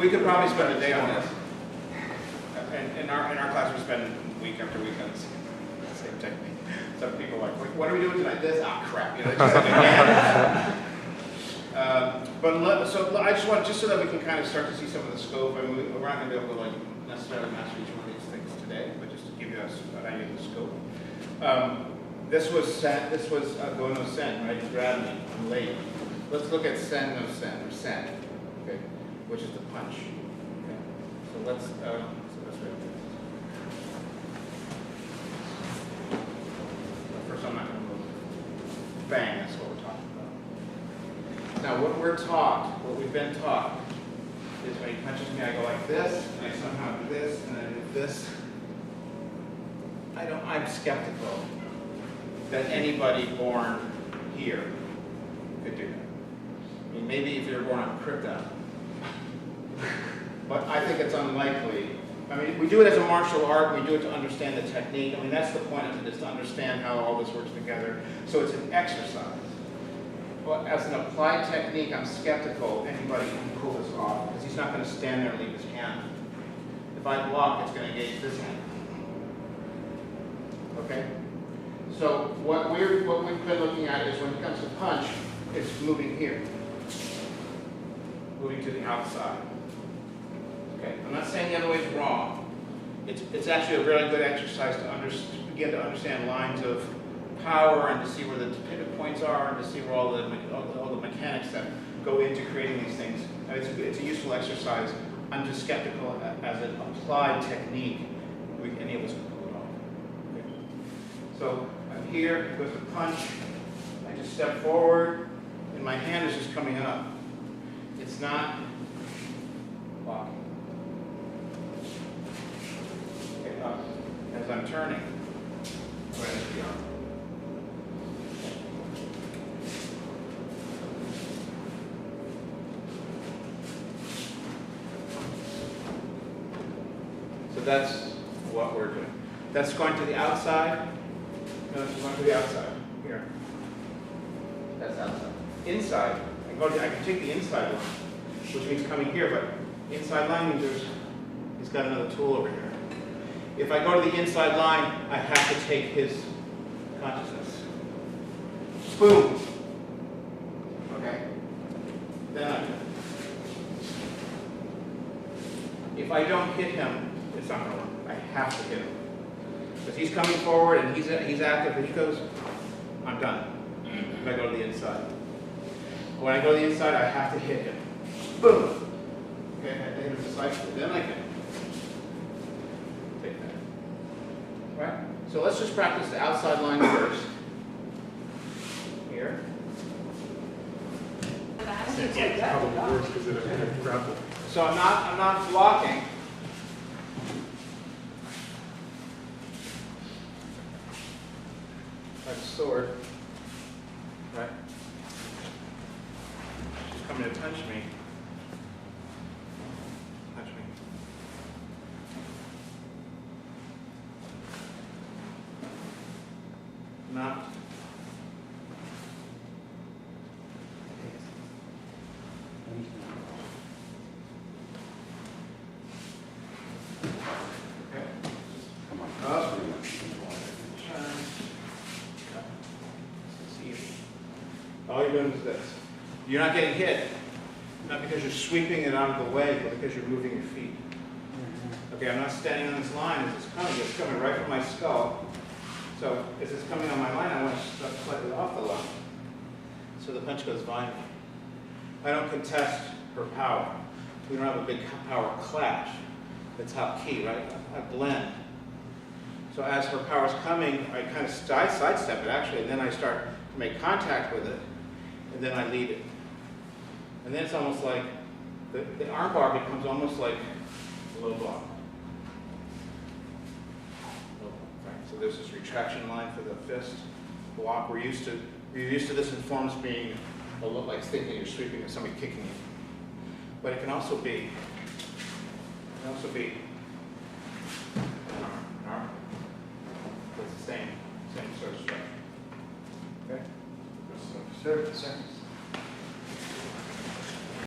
We could probably spend a day on this. In our class, we spend week after week on the same technique. Some people are like, what are we doing tonight? This? Ah, crap. You know, so I just want, just so that we can kind of start to see some of the scope. I mean, we're not going to be able to like necessarily master each one of these things today, but just to give you an idea of the scope. This was go no sen, right? You grabbed me. I'm late. Let's look at sen no sen, or sen, okay, which is the punch. Okay. So let's first, I'm not going to move. Bang. That's what we're talking about. Now, what we've been taught, is when he punches me, I go like this, and I somehow do this, and I do this. I'm skeptical that anybody born here could do that. I mean, maybe if you're born on Krypton, but I think it's unlikely. I mean, we do it as a martial art, we do it to understand the technique. I mean, that's the point of it, is to understand how all this works together. So it's an exercise. But as an applied technique, I'm skeptical anybody can pull this off, because he's not going to stand there and leave his hand. If I block, it's going to engage this hand. Okay? So what we've been looking at is when it comes to punch, it's moving here. Moving to the outside. Okay? I'm not saying the other way is wrong. It's actually a very good exercise to begin to understand lines of power and to see where the pivot points are and to see where all the mechanics that go into creating these things. And it's a useful exercise. I'm just skeptical as an applied technique, any of us can pull it off. Okay. So I'm here, it goes to punch. I just step forward, and my hand is just coming up. It's not blocking. Okay, up. As I'm turning, right into the arm. So that's what we're doing. That's going to the outside. No, it's going to the outside. Here. That's outside. Inside, I can take the inside line, which means coming here, but inside line means he's got another tool over here. If I go to the inside line, I have to take his consciousness. Boom. Okay? Then I do. If I don't hit him, it's not going to work. I have to hit him. Because he's coming forward and he's active, and he goes, I'm done. If I go to the inside. When I go to the inside, I have to hit him. Boom. Okay, I hit him precisely. Then I can take that. Right? So let's just practice the outside line first. Here. It's probably worse because it had grapple. So I'm not blocking. Like a sword, right? She's coming to punch me. Punch me. Not. Okay. Come on. Up. All you're doing is this. You're not getting hit, not because you're sweeping it out of the way, but because you're moving your feet. Okay, I'm not standing on this line as it's coming right from my skull. So as it's coming on my line, I want to step slightly off the line. So the punch goes violent. I don't contest her power. We don't have a big power clash. That's how key, right? I blend. So as her power's coming, I kind of sidestep it actually, and then I start to make contact with it, and then I lead it. And then it's almost like the arm bar becomes almost like a low block. Right? So there's this retraction line for the fist block. We're used to this in forms being a little like thinking you're sweeping and somebody kicking you. But it can also be an arm. It's the same sort of structure. Okay? Sir,